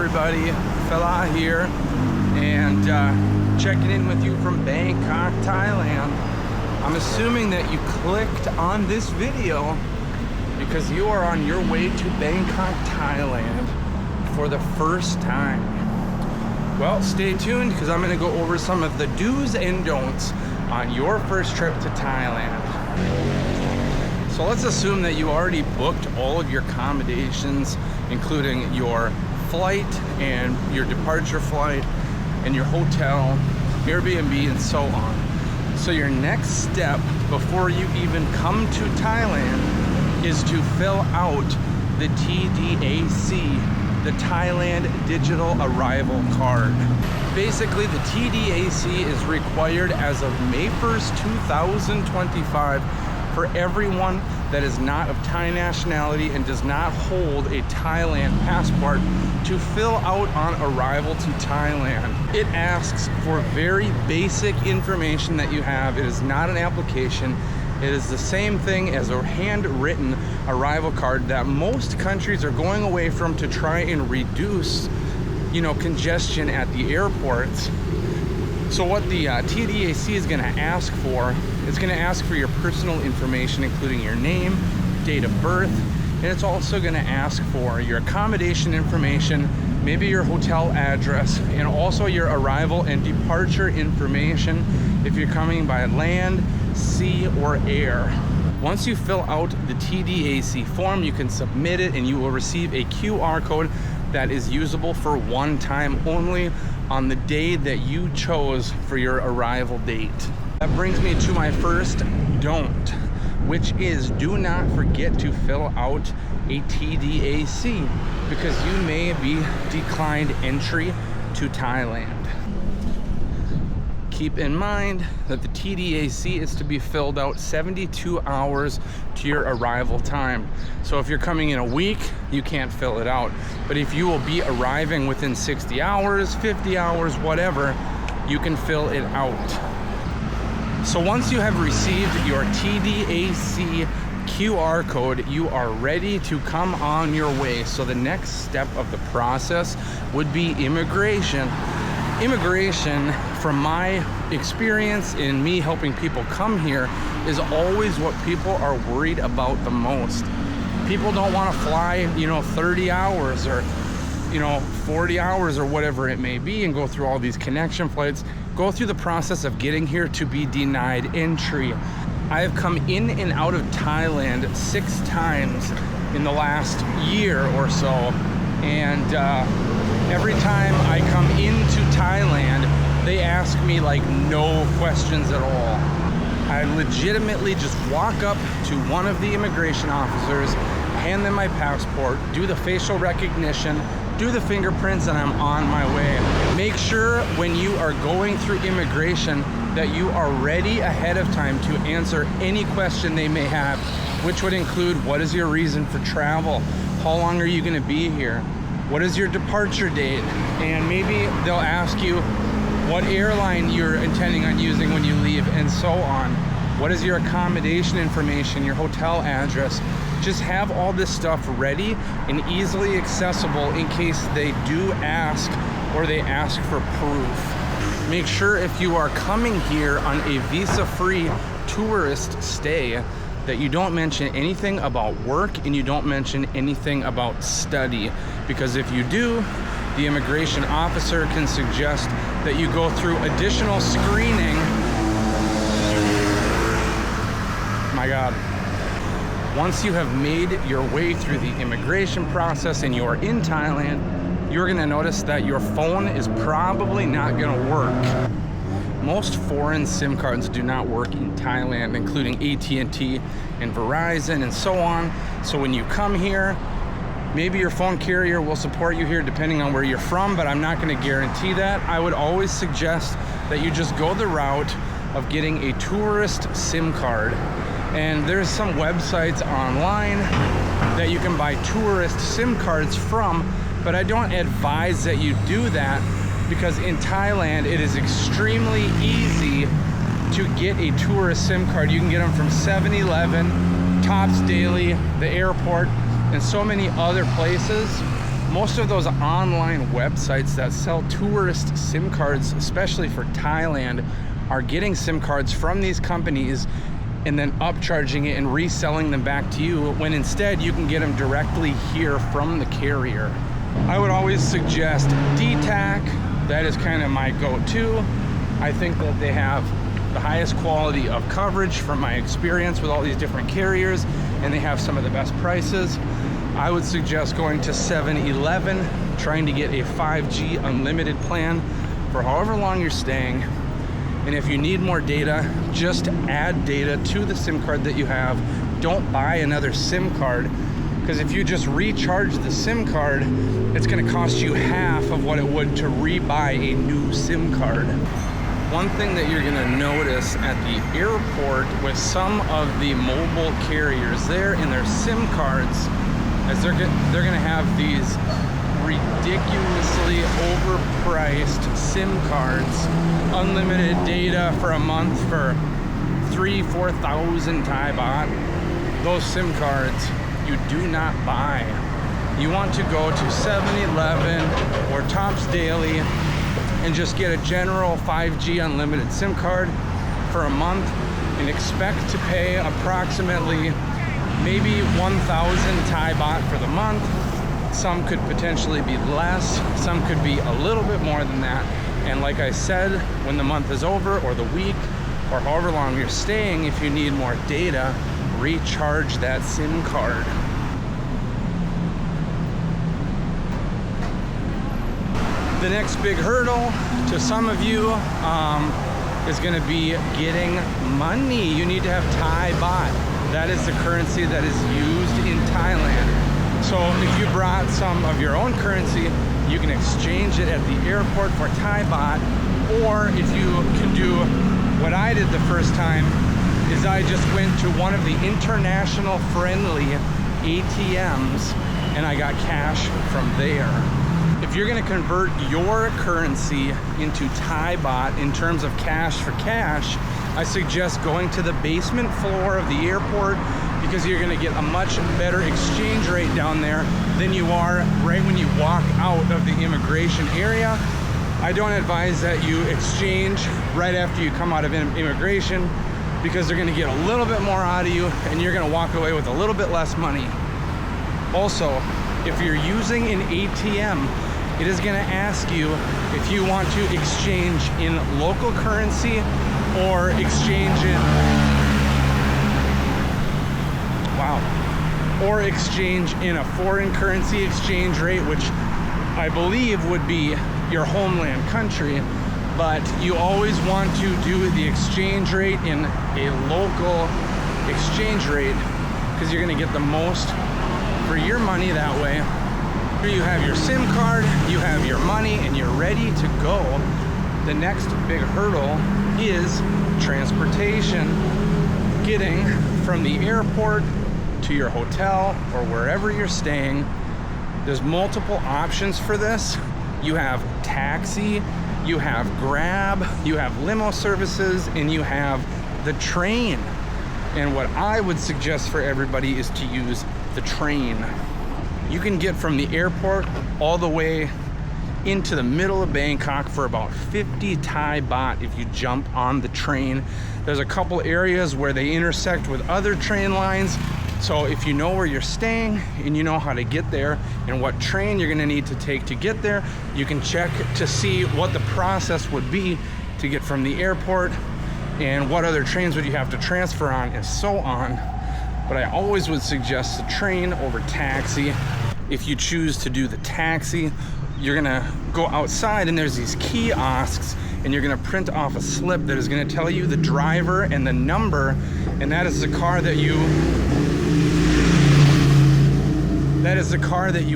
everybody, Fela here, and checking in with you from Bangkok, Thailand. I'm assuming that you clicked on this video because you are on your way to Bangkok, Thailand for the first time. Well, stay tuned because I'm going to go over some of the do's and don'ts on your first trip to Thailand. So let's assume that you already booked all of your accommodations, including your flight and your departure flight and your hotel, Airbnb, and so on. So your next step before you even come to Thailand is to fill out the TDAC, the Thailand Digital Arrival Card. Basically, the TDAC is required as of May 1st, 2025 for everyone that is not of Thai nationality and does not hold a Thailand passport to fill out on arrival to Thailand. It asks for very basic information that you have. It is not an application. It is the same thing as a handwritten arrival card that most countries are going away from to try and reduce, congestion at the airports. So what the TDAC is going to ask for, it's going to ask for your personal information, including your name, date of birth, and it's also going to ask for your accommodation information, maybe your hotel address, and also your arrival and departure information if you're coming by land, sea, or air. Once you fill out the TDAC form, you can submit it and you will receive a QR code that is usable for one time only on the day that you chose for your arrival date. That brings me to my first don't, which is do not forget to fill out a TDAC because you may be declined entry to Thailand. Keep in mind that the TDAC is to be filled out 72 hours to your arrival time. So if you're coming in a week, you can't fill it out. But if you will be arriving within 60 hours, 50 hours, whatever, you can fill it out. So once you have received your TDAC QR code, you are ready to come on your way. So the next step of the process would be immigration. Immigration, from my experience in me helping people come here, is always what people are worried about the most. People don't want to fly, 30 hours or, 40 hours or whatever it may be and go through all these connection flights, go through the process of getting here to be denied entry. I have come in and out of Thailand 6 times in the last year or so, and every time I come into Thailand, they ask me no questions at all. I legitimately just walk up to one of the immigration officers, hand them my passport, do the facial recognition, do the fingerprints, and I'm on my way. Make sure when you are going through immigration that you are ready ahead of time to answer any question they may have, which would include what is your reason for travel? How long are you going to be here? What is your departure date? And maybe they'll ask you what airline you're intending on using when you leave, and so on. What is your accommodation information, your hotel address? Just have all this stuff ready and easily accessible in case they do ask or they ask for proof. Make sure if you are coming here on a visa-free tourist stay that you don't mention anything about work and you don't mention anything about study, because if you do, the immigration officer can suggest that you go through additional screening. My God. Once you have made your way through the immigration process and you're in Thailand, you're gonna notice that your phone is probably not gonna work. Most foreign SIM cards do not work in Thailand, including AT&T and Verizon and so on. So when you come here, maybe your phone carrier will support you here depending on where you're from, but I'm not going to guarantee that. I would always suggest that you just go the route of getting a tourist SIM card. And there's some websites online that you can buy tourist SIM cards from, but I don't advise that you do that because in Thailand it is extremely easy to get a tourist SIM card. You can get them from 7-Eleven, Tops Daily, the airport, and so many other places. most of those online websites that sell tourist SIM cards, especially for Thailand, are getting SIM cards from these companies and then upcharging it and reselling them back to you, when instead you can get them directly here from the carrier. I would always suggest DTAC. That is kind of my go-to. I think that they have the highest quality of coverage from my experience with all these different carriers, and they have some of the best prices. I would suggest going to 7-Eleven, trying to get a 5G unlimited plan for however long you're staying. And if you need more data, just add data to the SIM card that you have. Don't buy another SIM card, because if you just recharge the SIM card, it's gonna cost you half of what it would to re-buy a new SIM card. One thing that you're gonna notice at the airport with some of the mobile carriers there in their SIM cards is they're gonna have these ridiculously overpriced SIM cards, unlimited data for a month for 3,000-4,000 Thai baht. Those SIM cards you do not buy. You want to go to 7-Eleven or Tops Daily and just get a general 5G unlimited SIM card for a month and expect to pay approximately maybe 1,000 Thai baht for the month. Some could potentially be less, some could be a little bit more than that. And like I said, when the month is over, or the week, or however long you're staying, if you need more data, recharge that SIM card. The next big hurdle to some of you is going to be getting money. You need to have Thai baht. That is the currency that is used in Thailand. So if you brought some of your own currency, you can exchange it at the airport for Thai baht. Or if you can do what I did the first time, is I just went to one of the international friendly ATMs and I got cash from there. If you're going to convert your currency into Thai baht in terms of cash for cash, I suggest going to the basement floor of the airport, because you're going to get a much better exchange rate down there than you are right when you walk out of the immigration area. I don't advise that you exchange right after you come out of immigration, because they're going to get a little bit more out of you and you're going to walk away with a little bit less money. Also, if you're using an ATM, it is going to ask you if you want to exchange in local currency or exchange in, or exchange in a foreign currency exchange rate, which I believe would be your homeland country. But you always want to do the exchange rate in a local exchange rate, because you're going to get the most for your money that way. You have your SIM card, you have your money, and you're ready to go. The next big hurdle is transportation. Getting from the airport to your hotel or wherever you're staying. There's multiple options for this. You have taxi, you have Grab, you have limo services, and you have the train. And what I would suggest for everybody is to use the train. You can get from the airport all the way into the middle of Bangkok for about 50 Thai baht if you jump on the train. There's a couple areas where they intersect with other train lines. So if you know where you're staying and you know how to get there and what train you're gonna need to take to get there, you can check to see what the process would be to get from the airport and what other trains would you have to transfer on and so on. But I always would suggest the train over taxi. If you choose to do the taxi, you're gonna go outside and there's these kiosks and you're gonna print off a slip that is gonna tell you the driver and the number, and that is the car that you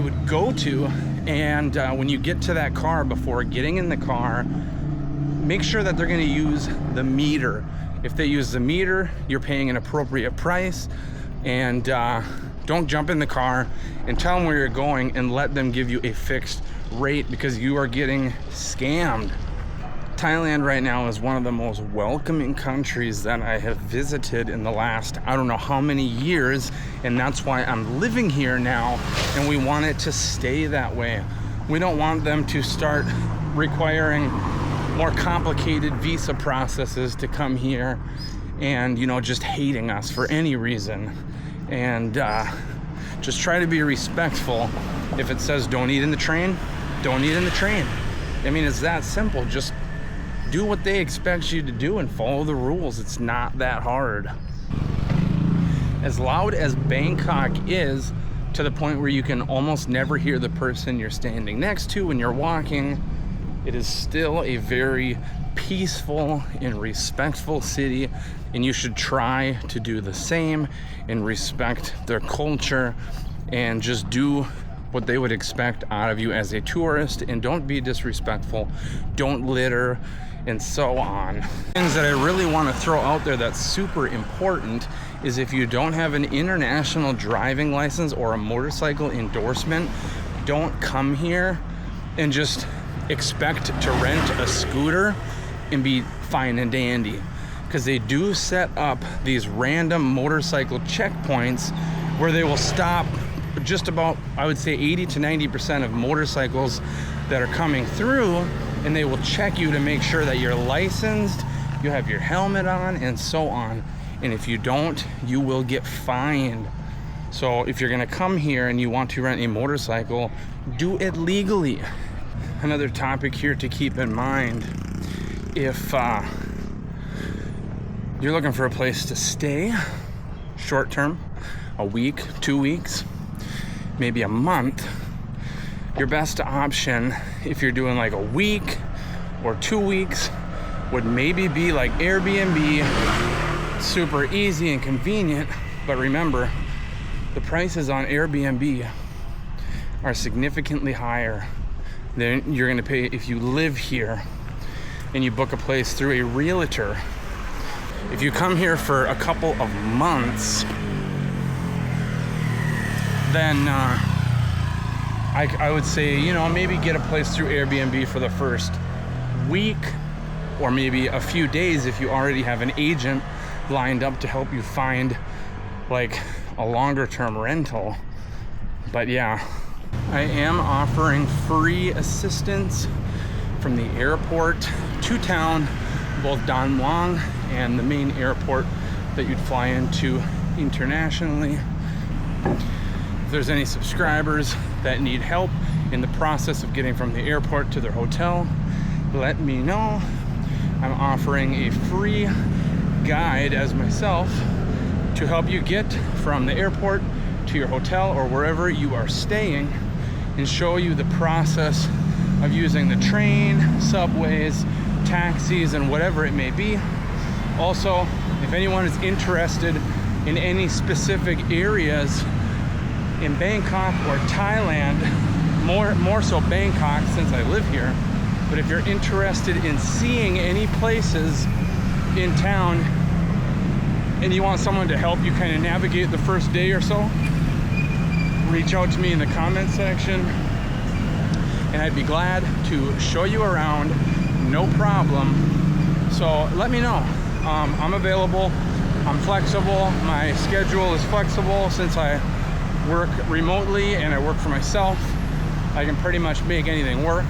would go to. And when you get to that car, before getting in the car, make sure that they're gonna use the meter. If they use the meter, you're paying an appropriate price. And don't jump in the car and tell them where you're going and let them give you a fixed rate, because you are getting scammed. Thailand right now is one of the most welcoming countries that I have visited in the last, I don't know how many years, and that's why I'm living here now, and we want it to stay that way. We don't want them to start requiring more complicated visa processes to come here and, you know, just hating us for any reason. And just try to be respectful. If it says don't eat in the train, don't eat in the train. I mean, it's that simple. Just do what they expect you to do and follow the rules. It's not that hard. As loud as Bangkok is, to the point where you can almost never hear the person you're standing next to when you're walking, it is still a very peaceful and respectful city, and you should try to do the same and respect their culture and just do what they would expect out of you as a tourist, and don't be disrespectful, don't litter, and so on. Things that I really want to throw out there that's super important is if you don't have an international driving license or a motorcycle endorsement, don't come here and just expect to rent a scooter and be fine and dandy, because they do set up these random motorcycle checkpoints where they will stop just about, I would say, 80 to 90% of motorcycles that are coming through, and they will check you to make sure that you're licensed, you have your helmet on, and so on. And if you don't, you will get fined. So if you're gonna come here and you want to rent a motorcycle, do it legally. Another topic here to keep in mind, if you're looking for a place to stay short term, a week, 2 weeks, maybe a month, your best option if you're doing like a week or 2 weeks would maybe be like Airbnb. Super easy and convenient, but remember, the prices on Airbnb are significantly higher than you're gonna pay if you live here and you book a place through a realtor. If you come here for a couple of months, then I would say, you know, maybe get a place through Airbnb for the first week, or maybe a few days if you already have an agent lined up to help you find like a longer term rental. But yeah, I am offering free assistance from the airport to town, both Dan Muang and the main airport that you'd fly into internationally. If there's any subscribers that need help in the process of getting from the airport to their hotel, let me know. I'm offering a free guide as myself to help you get from the airport to your hotel or wherever you are staying, and show you the process of using the train, subways, taxis, and whatever it may be. Also, if anyone is interested in any specific areas in Bangkok or Thailand, more so Bangkok since I live here, but if you're interested in seeing any places in town and you want someone to help you kind of navigate the first day or so, reach out to me in the comment section and I'd be glad to show you around, no problem. So let me know. I'm available, I'm flexible, my schedule is flexible since I work remotely and I work for myself. I can pretty much make anything work.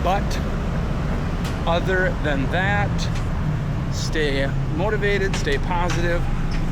But other than that, stay motivated, stay positive,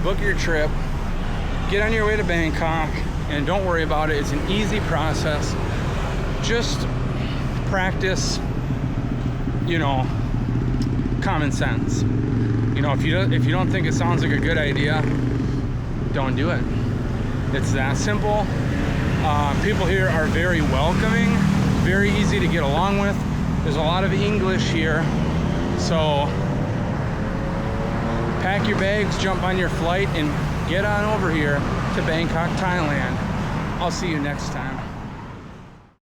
book your trip, get on your way to Bangkok, and don't worry about it. It's an easy process. Just practice, you know, common sense. You know, if you don't think it sounds like a good idea, don't do it. It's that simple. People here are very welcoming, very easy to get along with. There's a lot of English here, so pack your bags, jump on your flight, and get on over here to Bangkok, Thailand. I'll see you next time.